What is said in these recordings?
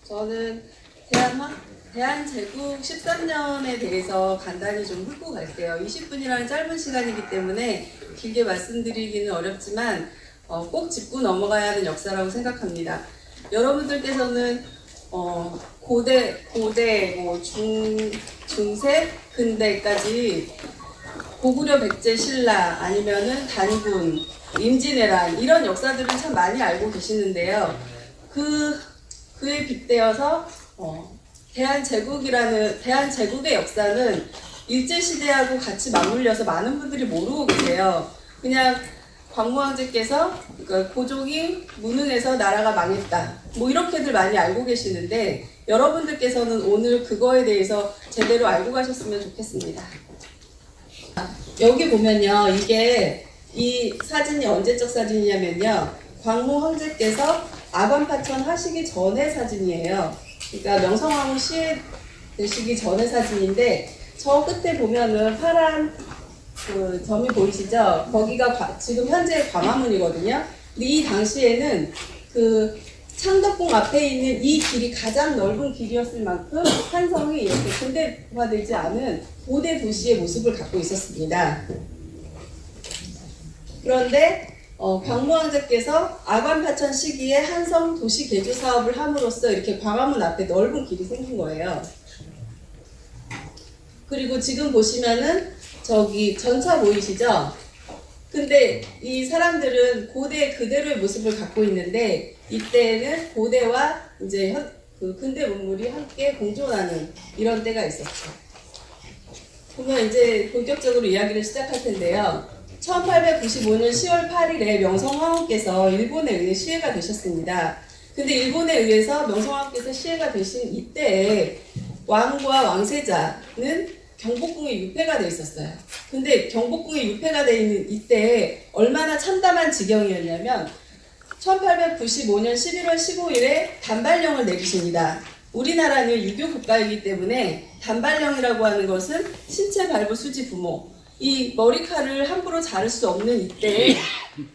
저는 대한제국 13년에 대해서 간단히 좀 훑고 갈게요. 20분이라는 짧은 시간이기 때문에 길게 말씀드리기는 어렵지만 꼭 짚고 넘어가야 하는 역사라고 생각합니다. 여러분들께서는 고대, 중세, 근대까지 고구려 백제 신라 아니면은 단군, 임진왜란 이런 역사들을 참 많이 알고 계시는데요. 그에 빗대어서 대한제국의 역사는 일제시대하고 같이 맞물려서 많은 분들이 모르고 계세요. 그냥 광무왕제께서 그러니까 고종이 무능해서 나라가 망했다. 뭐 이렇게들 많이 알고 계시는데 여러분들께서는 오늘 그거에 대해서 제대로 알고 가셨으면 좋겠습니다. 여기 보면요. 이 사진이 언제적 사진이냐면요. 광무 황제께서 아관파천 하시기 전의 사진이에요. 그러니까 명성황후 시해 되시기 전의 사진인데 저 끝에 보면은 파란 그 점이 보이시죠? 거기가 지금 현재 광화문이거든요. 근데 이 당시에는 그 창덕궁 앞에 있는 이 길이 가장 넓은 길이었을 만큼 한성이 이렇게 근대화되지 않은 고대 도시의 모습을 갖고 있었습니다. 그런데 광무왕제께서 아관파천 시기에 한성 도시 개조 사업을 함으로써 이렇게 광화문 앞에 넓은 길이 생긴 거예요. 그리고 지금 보시면은 저기 전차 보이시죠? 근데 이 사람들은 고대 그대로의 모습을 갖고 있는데 이때는 고대와 이제 그 근대 문물이 함께 공존하는 이런 때가 있었죠. 그러면 이제 본격적으로 이야기를 시작할 텐데요. 1895년 10월 8일에 명성황후께서 일본에 의해 시해가 되셨습니다. 근데 일본에 의해서 명성황후께서 시해가 되신 이때에 왕과 왕세자는 경복궁에 유폐가 돼 있었어요. 근데 경복궁에 유폐가 돼 있는 이때에 얼마나 참담한 지경이었냐면 1895년 11월 15일에 단발령을 내리십니다. 우리나라는 유교 국가이기 때문에 단발령이라고 하는 것은 신체 발부 수지 부모 이 머리칼을 함부로 자를 수 없는 이때에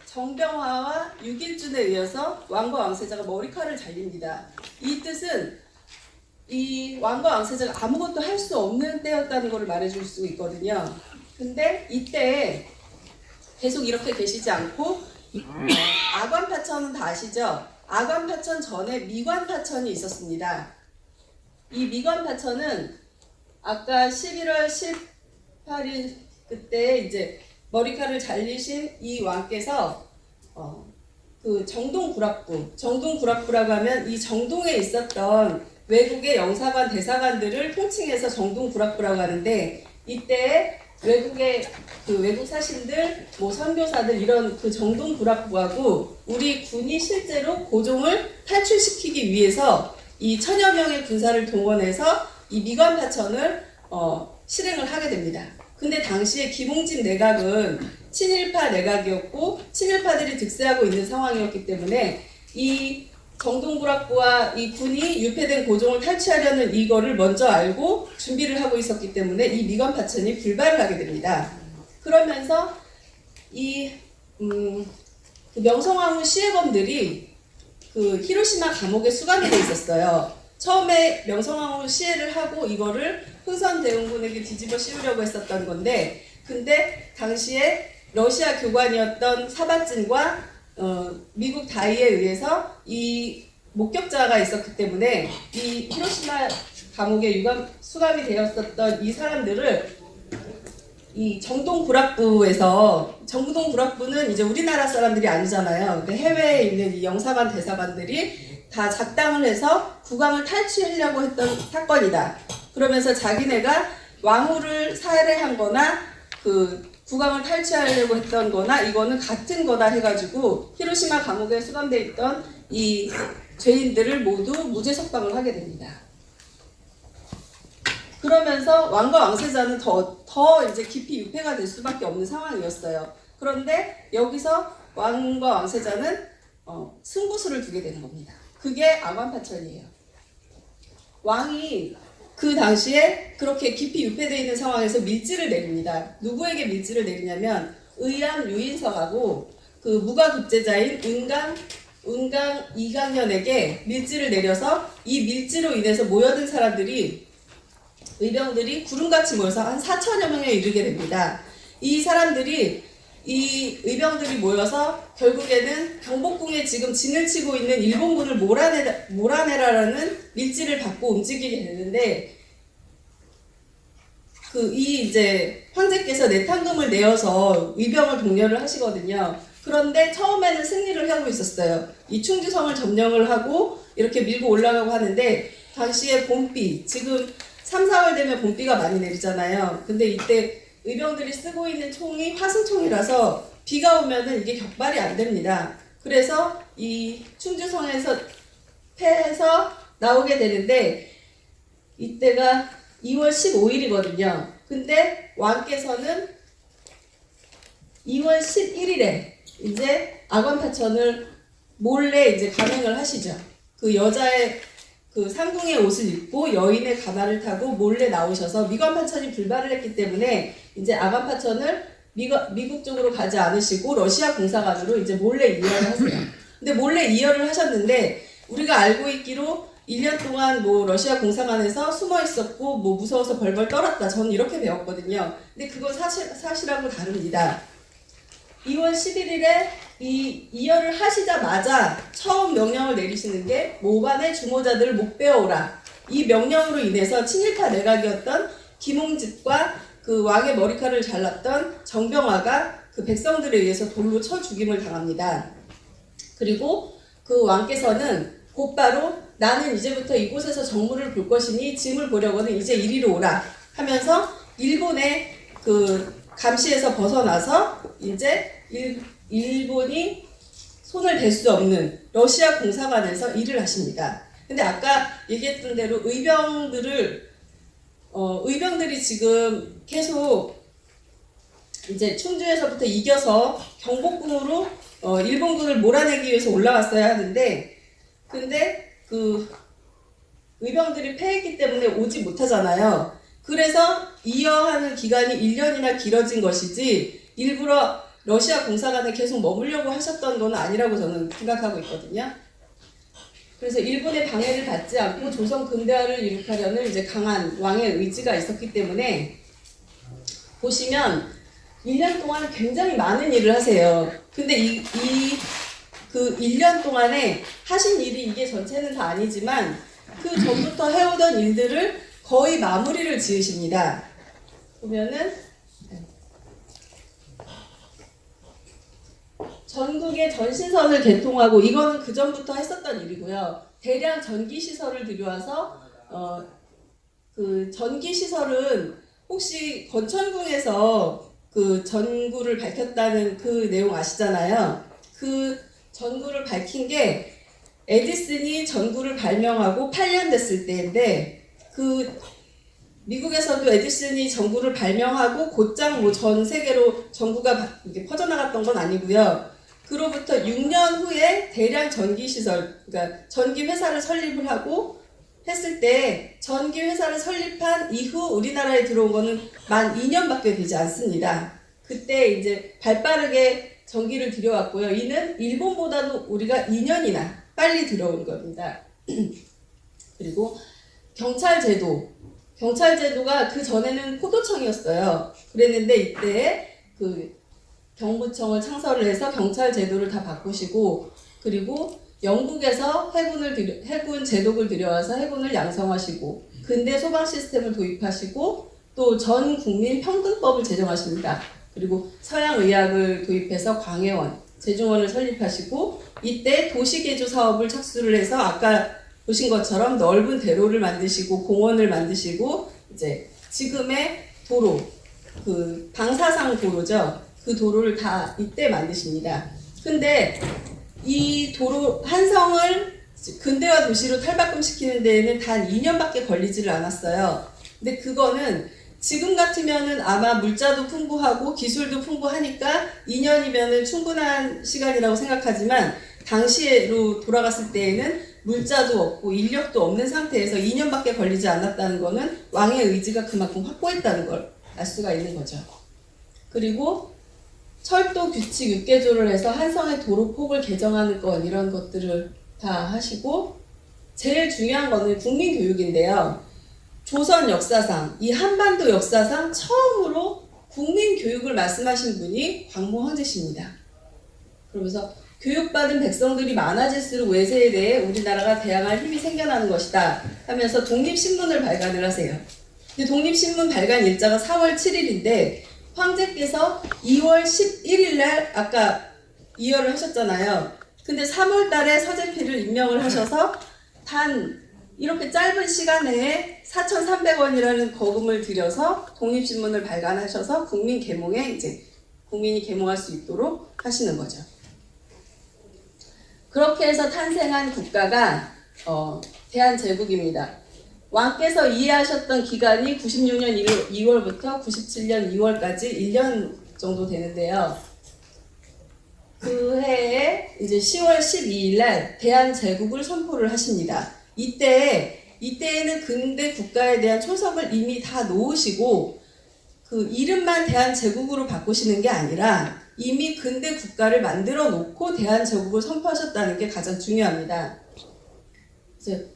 정병화와 유길준에 의해서 왕과 왕세자가 머리칼을 잘립니다. 이 뜻은 이 왕과 왕세자가 아무것도 할 수 없는 때였다는 것을 말해줄 수 있거든요. 근데 이때 계속 이렇게 계시지 않고 아관파천은 다 아시죠? 아관파천 전에 미관파천이 있었습니다. 이 미관파천은 아까 11월 18일 그때 이제 머리칼을 잘리신 이 왕께서 그 정동구락부라고 하면 이 정동에 있었던 외국의 영사관, 대사관들을 통칭해서 정동구락부라고 하는데 이때 외국의 그 외국 사신들, 뭐 선교사들 이런 그 정동구락부하고 우리 군이 실제로 고종을 탈출시키기 위해서 이 천여 명의 군사를 동원해서 이 미관파천을 실행을 하게 됩니다. 근데 당시에 김홍진 내각은 친일파 내각이었고 친일파들이 득세하고 있는 상황이었기 때문에 이 정동구락부와 이 군이 유폐된 고종을 탈취하려는 이거를 먼저 알고 준비를 하고 있었기 때문에 이 미관파천이 불발을 하게 됩니다. 그러면서 그 명성황후 시해범들이 그 히로시마 감옥에 수감이 돼 있었어요. 처음에 명성황후 시해를 하고 이거를 흥선대원군에게 뒤집어 씌우려고 했었던 건데 근데 당시에 러시아 교관이었던 사바진과 미국 다이에 의해서 이 목격자가 있었기 때문에 이 히로시마 감옥에 수감이 되었었던 이 사람들을 이 정동구락부는 이제 우리나라 사람들이 아니잖아요. 근데 해외에 있는 이 영사관 대사관들이 다 작당을 해서 국왕을 탈취하려고 했던 사건이다. 그러면서 자기네가 왕후를 살해한 거나 그 국왕을 탈취하려고 했던 거나 이거는 같은 거다 해가지고 히로시마 감옥에 수감되어 있던 이 죄인들을 모두 무죄 석방을 하게 됩니다. 그러면서 왕과 왕세자는 더 이제 깊이 유폐가 될 수밖에 없는 상황이었어요. 그런데 여기서 왕과 왕세자는 승부수를 두게 되는 겁니다. 그게 아관파천이에요. 왕이 그 당시에 그렇게 깊이 유폐되어 있는 상황에서 밀지를 내립니다. 누구에게 밀지를 내리냐면 의암 유인석하고 그 무과급제자인 은강 운강 이강년에게 밀지를 내려서 이 밀지로 인해서 모여든 사람들이 의병들이 구름같이 모여서 한 4천여 명에 이르게 됩니다. 이 사람들이 이 의병들이 모여서 결국에는 경복궁에 지금 진을 치고 있는 일본군을 몰아내라라는 밀지를 받고 움직이게 되는데 이제 황제께서 내탕금을 내어서 의병을 독려를 하시거든요. 그런데 처음에는 승리를 하고 있었어요. 이 충주성을 점령을 하고 이렇게 밀고 올라가고 하는데 당시에 봄비, 지금 3, 4월 되면 봄비가 많이 내리잖아요. 근데 이때 의병들이 쓰고 있는 총이 화승총이라서 비가 오면은 이게 격발이 안 됩니다. 그래서 이 충주성에서 패해서 나오게 되는데 이때가 2월 15일이거든요. 근데 왕께서는 2월 11일에 이제 아관파천을 몰래 이제 감행을 하시죠. 그 여자의 그 상궁의 옷을 입고 여인의 가마를 타고 몰래 나오셔서 미관파천이 불발을 했기 때문에 이제 아관파천을 미국 쪽으로 가지 않으시고 러시아 공사관으로 이제 몰래 이열을 하세요. 근데 몰래 이열을 하셨는데 우리가 알고 있기로 1년 동안 뭐 러시아 공사관에서 숨어 있었고 뭐 무서워서 벌벌 떨었다. 저는 이렇게 배웠거든요. 근데 그건 사실하고 다릅니다. 2월 11일에 이 이열을 하시자마자 처음 명령을 내리시는 게 모반의 주모자들을 못 베어오라. 이 명령으로 인해서 친일파 내각이었던 김홍집과 그 왕의 머리카락을 잘랐던 정병화가 그 백성들에 의해서 돌로 쳐 죽임을 당합니다. 그리고 그 왕께서는 곧바로 나는 이제부터 이곳에서 정무를 볼 것이니 짐을 보려거든 이제 이리로 오라 하면서 일본의 그 감시에서 벗어나서 이제 일본이 손을 댈 수 없는 러시아 공사관에서 일을 하십니다. 근데 아까 얘기했던 대로 의병들이 지금 계속 이제 충주에서부터 이겨서 경복궁으로 일본군을 몰아내기 위해서 올라왔어야 하는데 근데 그 의병들이 패했기 때문에 오지 못하잖아요. 그래서 이어하는 기간이 1년이나 길어진 것이지 일부러 러시아 공사관에 계속 머물려고 하셨던 건 아니라고 저는 생각하고 있거든요. 그래서 일본의 방해를 받지 않고 조선 근대화를 이룩하려는 이제 강한 왕의 의지가 있었기 때문에 보시면 1년 동안 굉장히 많은 일을 하세요. 근데 그 1년 동안에 하신 일이 이게 전체는 다 아니지만 그 전부터 해오던 일들을 거의 마무리를 지으십니다. 보면은 전국의 전신선을 개통하고 이거는 그 전부터 했었던 일이고요. 대량 전기시설을 들여와서 그 전기시설은 혹시 건천궁에서 그 전구를 밝혔다는 그 내용 아시잖아요. 그 전구를 밝힌 게 에디슨이 전구를 발명하고 8년 됐을 때인데 그 미국에서도 에디슨이 전구를 발명하고 곧장 뭐 전 세계로 전구가 이렇게 퍼져나갔던 건 아니고요. 그로부터 6년 후에 대량 전기시설, 그러니까 전기회사를 설립을 하고 했을 때 전기회사를 설립한 이후 우리나라에 들어온 거는 만 2년밖에 되지 않습니다. 그때 이제 발빠르게 전기를 들여왔고요. 이는 일본보다도 우리가 2년이나 빨리 들어온 겁니다. 그리고 경찰제도가 그 전에는 포도청이었어요. 그랬는데 이때 그 경부청을 창설을 해서 경찰제도를 다 바꾸시고 그리고 영국에서 해군 제독을 들여와서 해군을 양성하시고 근대 소방 시스템을 도입하시고 또 전 국민 평등법을 제정하십니다. 그리고 서양 의학을 도입해서 광해원, 제중원을 설립하시고 이때 도시개조 사업을 착수를 해서 아까 보신 것처럼 넓은 대로를 만드시고 공원을 만드시고 이제 지금의 도로, 그 방사상 도로죠. 그 도로를 다 이때 만드십니다. 근데 이 도로 한 성을 근대화 도시로 탈바꿈시키는 데에는 단 2년밖에 걸리지를 않았어요. 근데 그거는 지금 같으면은 아마 물자도 풍부하고 기술도 풍부하니까 2년이면은 충분한 시간이라고 생각하지만 당시로 돌아갔을 때에는 물자도 없고 인력도 없는 상태에서 2년밖에 걸리지 않았다는 거는 왕의 의지가 그만큼 확고했다는 걸 알 수가 있는 거죠. 그리고 철도 규칙 6개조를 해서 한성의 도로폭을 개정하는 건 이런 것들을 다 하시고 제일 중요한 거는 국민교육인데요. 조선 역사상, 이 한반도 역사상 처음으로 국민교육을 말씀하신 분이 광무 황제씨입니다. 그러면서 교육받은 백성들이 많아질수록 외세에 대해 우리나라가 대항할 힘이 생겨나는 것이다 하면서 독립신문을 발간을 하세요. 근데 독립신문 발간 일자가 4월 7일인데 황제께서 2월 11일 날 아까 이열을 하셨잖아요. 근데 3월 달에 서재필을 임명을 하셔서 단 이렇게 짧은 시간 내에 4,300원이라는 거금을 들여서 독립신문을 발간하셔서 국민 계몽에 이제 국민이 계몽할 수 있도록 하시는 거죠. 그렇게 해서 탄생한 국가가 대한제국입니다. 왕께서 이해하셨던 기간이 96년 2월부터 97년 2월까지 1년 정도 되는데요. 그 해에 이제 10월 12일 날 대한제국을 선포를 하십니다. 이때에는 근대 국가에 대한 초석을 이미 다 놓으시고 그 이름만 대한제국으로 바꾸시는 게 아니라 이미 근대 국가를 만들어 놓고 대한제국을 선포하셨다는 게 가장 중요합니다.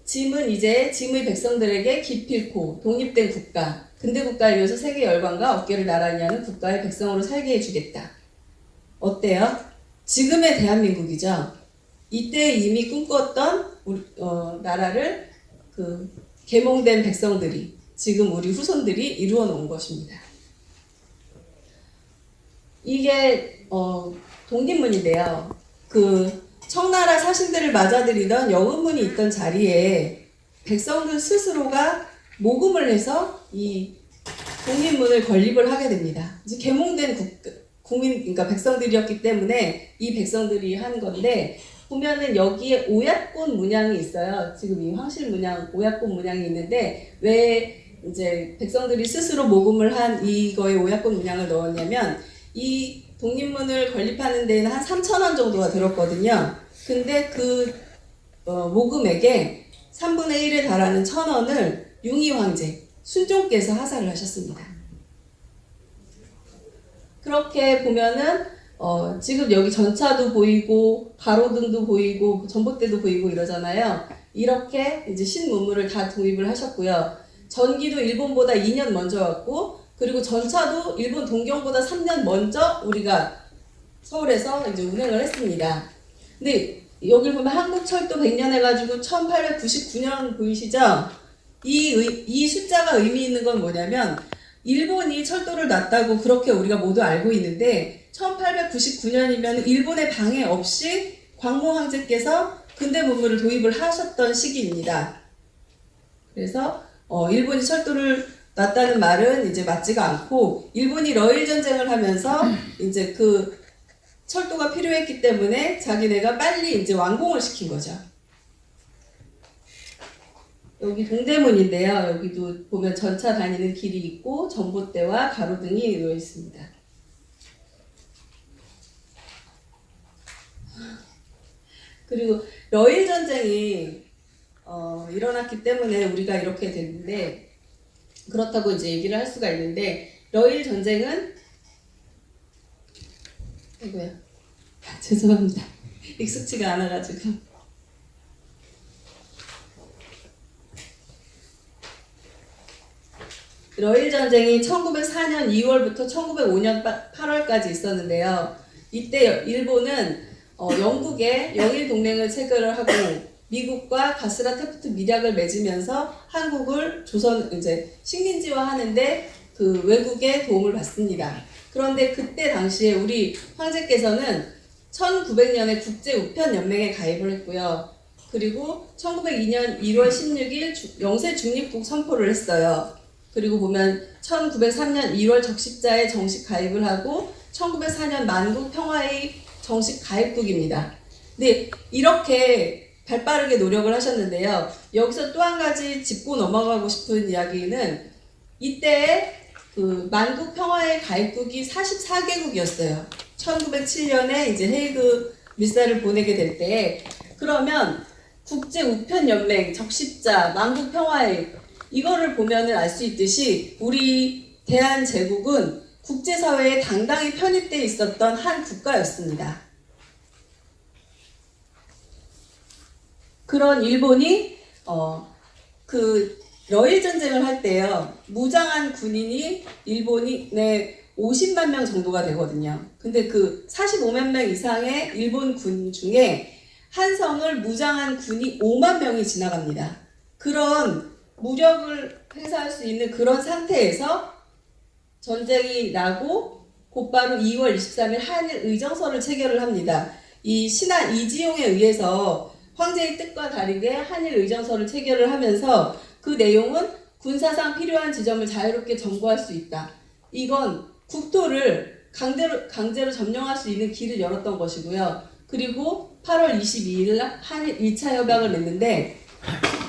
짐의 백성들에게 기필코 독립된 국가, 근대 국가를 위해서 세계 열방과 어깨를 나란히 하는 국가의 백성으로 살게 해주겠다. 어때요? 지금의 대한민국이죠. 이때 이미 꿈꿨던 나라를 그 계몽된 백성들이 지금 우리 후손들이 이루어 놓은 것입니다. 이게 독립문인데요. 그 청나라 사신들을 맞아들이던 영은문이 있던 자리에 백성들 스스로가 모금을 해서 이 독립문을 건립을 하게 됩니다. 이제 계몽된 국민, 그러니까 백성들이었기 때문에 이 백성들이 한 건데 보면은 여기에 오얏꽃 문양이 있어요. 지금 이 황실 문양, 오얏꽃 문양이 있는데 왜 이제 백성들이 스스로 모금을 한 이거에 오얏꽃 문양을 넣었냐면 이 독립문을 건립하는 데는 한 3,000원 정도가 들었거든요. 근데 그 모금액에 3분의 1에 달하는 1,000원을 융희 황제, 순종께서 하사를 하셨습니다. 그렇게 보면은 지금 여기 전차도 보이고 가로등도 보이고 전봇대도 보이고 이러잖아요. 이렇게 이제 신문물을 다 도입을 하셨고요. 전기도 일본보다 2년 먼저 왔고 그리고 전차도 일본 동경보다 3년 먼저 우리가 서울에서 이제 운행을 했습니다. 근데 여기 보면 한국철도 100년 해가지고 1899년 보이시죠? 이 숫자가 의미 있는 건 뭐냐면 일본이 철도를 놨다고 그렇게 우리가 모두 알고 있는데 1899년이면 일본의 방해 없이 광무 황제께서 근대 문물을 도입을 하셨던 시기입니다. 그래서 일본이 철도를 놨다는 말은 이제 맞지가 않고 일본이 러일 전쟁을 하면서 이제 그 철도가 필요했기 때문에 자기네가 빨리 이제 완공을 시킨 거죠. 여기 동대문인데요. 여기도 보면 전차 다니는 길이 있고 전봇대와 가로등이 놓여 있습니다. 그리고 러일 전쟁이 일어났기 때문에 우리가 이렇게 됐는데 그렇다고 이제 얘기를 할 수가 있는데 러일 전쟁은 이거야. 죄송합니다. 익숙지가 않아가지고. 러일 전쟁이 1904년 2월부터 1905년 8월까지 있었는데요. 이때 일본은 영국에 영일 동맹을 체결을 하고 미국과 가스라 테프트 밀약을 맺으면서 한국을 이제 식민지화 하는데 그 외국의 도움을 받습니다. 그런데 그때 당시에 우리 황제께서는 1900년에 국제우편연맹에 가입을 했고요. 그리고 1902년 1월 16일 영세 중립국 선포를 했어요. 그리고 보면 1903년 1월 적십자에 정식 가입을 하고 1904년 만국 평화의 정식 가입국입니다. 근데 이렇게 발빠르게 노력을 하셨는데요. 여기서 또 한 가지 짚고 넘어가고 싶은 이야기는 이때 그 만국 평화의 가입국이 44개국이었어요. 1907년에 이제 헤이그 밀사를 보내게 될 때 그러면 국제우편연맹, 적십자, 만국 평화의 이거를 보면은 알 수 있듯이 우리 대한제국은 국제사회에 당당히 편입되어 있었던 한 국가였습니다. 그런 일본이 그 러일 전쟁을 할 때요, 무장한 군인이 일본에 50만 명 정도가 되거든요. 근데 그 45만 명 이상의 일본 군 중에 한성을 무장한 군이 5만 명이 지나갑니다. 그런 무력을 행사할 수 있는 그런 상태에서 전쟁이 나고 곧바로 2월 23일 한일 의정서를 체결을 합니다. 이 신하 이지용에 의해서 황제의 뜻과 다르게 한일 의정서를 체결을 하면서 그 내용은 군사상 필요한 지점을 자유롭게 점거할 수 있다. 이건 국토를 강제로 점령할 수 있는 길을 열었던 것이고요. 그리고 8월 22일 한일 2차 협약을 냈는데,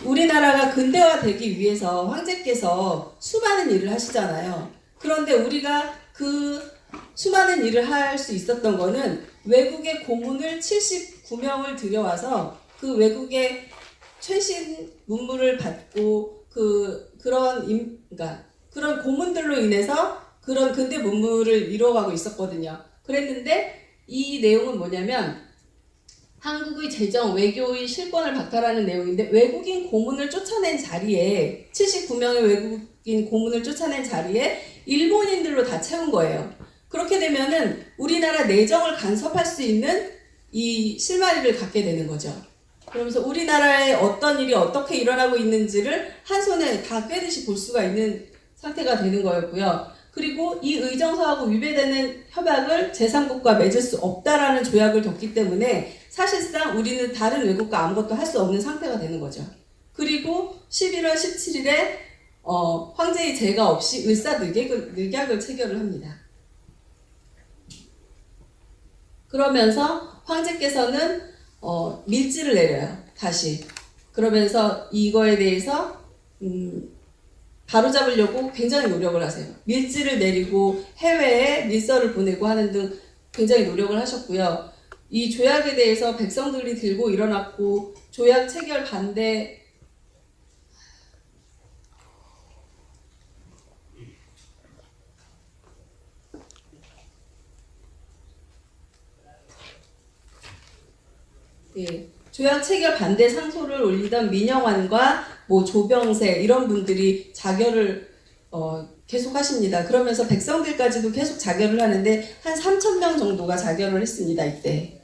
우리나라가 근대화되기 위해서 황제께서 수많은 일을 하시잖아요. 그런데 우리가 그 수많은 일을 할 수 있었던 거는 외국의 고문을 79명을 들여와서 그 외국의 최신 문물을 받고 그런 고문들로 인해서 그런 근대 문물을 이루어가고 있었거든요. 그랬는데 이 내용은 뭐냐면 한국의 재정, 외교의 실권을 박탈하는 내용인데, 외국인 고문을 쫓아낸 자리에 79명의 외국인 고문을 쫓아낸 자리에 일본인들로 다 채운 거예요. 그렇게 되면은 우리나라 내정을 간섭할 수 있는 이 실마리를 갖게 되는 거죠. 그러면서 우리나라에 어떤 일이 어떻게 일어나고 있는지를 한 손에 다 꿰듯이 볼 수가 있는 상태가 되는 거였고요. 그리고 이 의정서하고 위배되는 협약을 제3국과 맺을 수 없다라는 조약을 뒀기 때문에 사실상 우리는 다른 외국과 아무것도 할 수 없는 상태가 되는 거죠. 그리고 11월 17일에 황제의 제가 없이 을사늑약을 체결을 합니다. 그러면서 황제께서는 밀지를 내려요. 다시. 그러면서 이거에 대해서 바로잡으려고 굉장히 노력을 하세요. 밀지를 내리고 해외에 밀서를 보내고 하는 등 굉장히 노력을 하셨고요. 이 조약에 대해서 백성들이 들고 일어났고, 조약 체결 반대, 조약 체결 반대 상소를 올리던 민영환과 조병세 이런 분들이 자결을 계속 하십니다. 그러면서 백성들까지도 계속 자결을 하는데 한 3,000명 정도가 자결을 했습니다. 이때.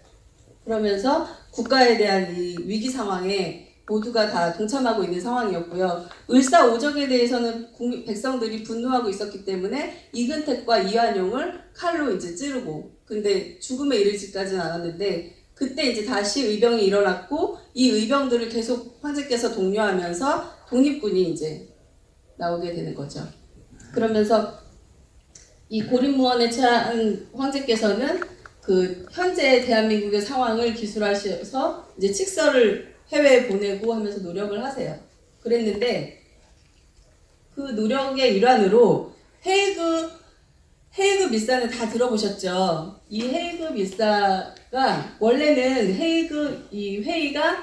그러면서 국가에 대한 이 위기 상황에 모두가 다 동참하고 있는 상황이었고요. 을사오적에 대해서는 백성들이 분노하고 있었기 때문에 이근택과 이완용을 칼로 이제 찌르고, 근데 죽음에 이르지까지는 않았는데, 그때 이제 다시 의병이 일어났고, 이 의병들을 계속 황제께서 독려하면서 독립군이 이제 나오게 되는 거죠. 그러면서 이 고립무원에 처한 황제께서는 그 현재 대한민국의 상황을 기술하셔서 이제 칙서를 해외에 보내고 하면서 노력을 하세요. 그랬는데 그 노력의 일환으로 헤이그 밀사는 다 들어보셨죠? 이 헤이그 밀사가 원래는 이 회의가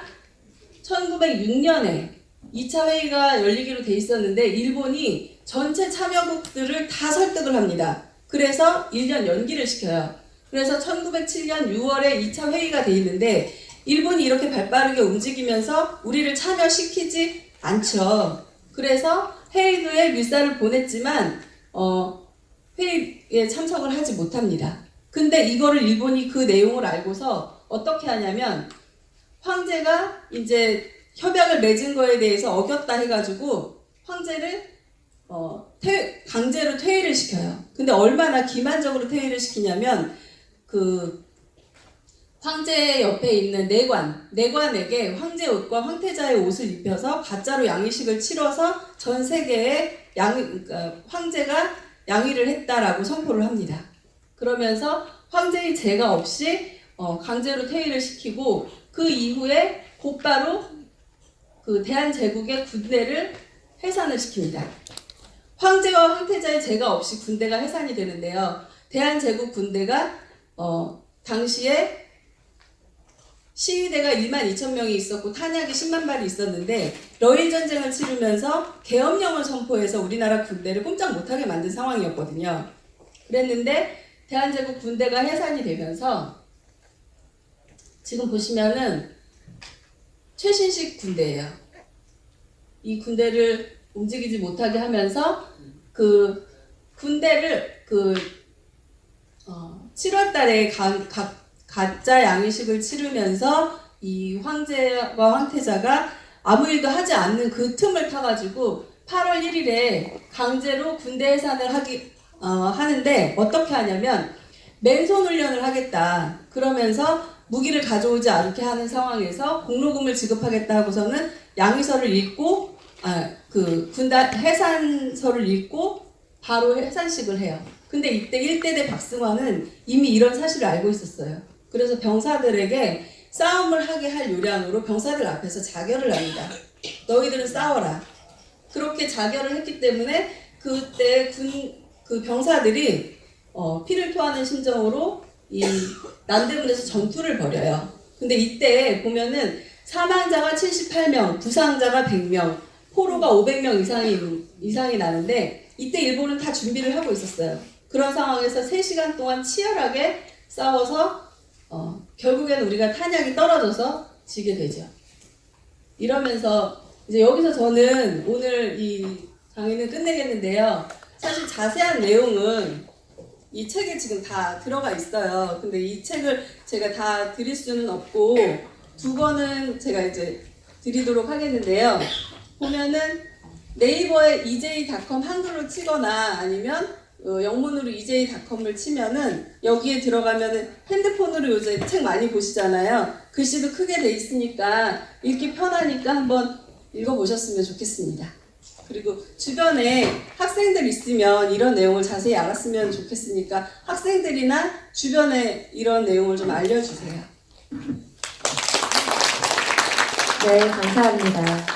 1906년에 2차 회의가 열리기로 돼 있었는데 일본이 전체 참여국들을 다 설득을 합니다. 그래서 1년 연기를 시켜요. 그래서 1907년 6월에 2차 회의가 돼 있는데 일본이 이렇게 발빠르게 움직이면서 우리를 참여시키지 않죠. 그래서 헤이그에 밀사를 보냈지만 회의에 참석을 하지 못합니다. 근데 이거를 일본이 그 내용을 알고서 어떻게 하냐면 황제가 이제 협약을 맺은 거에 대해서 어겼다 해가지고 황제를 강제로 퇴위를 시켜요. 근데 얼마나 기만적으로 퇴위를 시키냐면 그 황제 옆에 있는 내관에게 황제 옷과 황태자의 옷을 입혀서 가짜로 양위식을 치러서 전 세계에 황제가 양위를 했다라고 선포를 합니다. 그러면서 황제의 제가 없이 강제로 퇴위를 시키고 그 이후에 곧바로 그 대한제국의 군대를 해산을 시킵니다. 황제와 황태자의 제가 없이 군대가 해산이 되는데요. 대한제국 군대가 당시에 시위대가 22,000명이 있었고 탄약이 10만 발이 있었는데 러일 전쟁을 치르면서 계엄령을 선포해서 우리나라 군대를 꼼짝 못하게 만든 상황이었거든요. 그랬는데 대한제국 군대가 해산이 되면서 지금 보시면은 최신식 군대예요. 이 군대를 움직이지 못하게 하면서 그 군대를 7월 달에 가짜 양의식을 치르면서 이 황제와 황태자가 아무 일도 하지 않는 그 틈을 타가지고 8월 1일에 강제로 군대 해산을 하는데 어떻게 하냐면 맨손 훈련을 하겠다. 그러면서 무기를 가져오지 않게 하는 상황에서 공로금을 지급하겠다 하고서는 양의서를 읽고 그 군단 해산서를 읽고 바로 해산식을 해요. 근데 이때 1대대 박승환은 이미 이런 사실을 알고 있었어요. 그래서 병사들에게 싸움을 하게 할 요량으로 병사들 앞에서 자결을 합니다. 너희들은 싸워라. 그렇게 자결을 했기 때문에 그때 그 병사들이 피를 토하는 심정으로 이 남대문에서 전투를 벌여요. 근데 이때 보면은 사망자가 78명, 부상자가 100명, 포로가 500명 이상이 나는데 이때 일본은 다 준비를 하고 있었어요. 그런 상황에서 3시간 동안 치열하게 싸워서 결국에는 우리가 탄약이 떨어져서 지게 되죠. 이러면서 이제 여기서 저는 오늘 이 강의는 끝내겠는데요. 사실 자세한 내용은 이 책에 지금 다 들어가 있어요. 근데 이 책을 제가 다 드릴 수는 없고 2권은 제가 이제 드리도록 하겠는데요. 보면은 네이버에 EJ.com 한글로 치거나 아니면 영문으로 EJ.com을 치면은 여기에 들어가면은 핸드폰으로 요새 책 많이 보시잖아요. 글씨도 크게 돼 있으니까 읽기 편하니까 한번 읽어보셨으면 좋겠습니다. 그리고 주변에 학생들 있으면 이런 내용을 자세히 알았으면 좋겠으니까 학생들이나 주변에 이런 내용을 좀 알려주세요. 네, 감사합니다.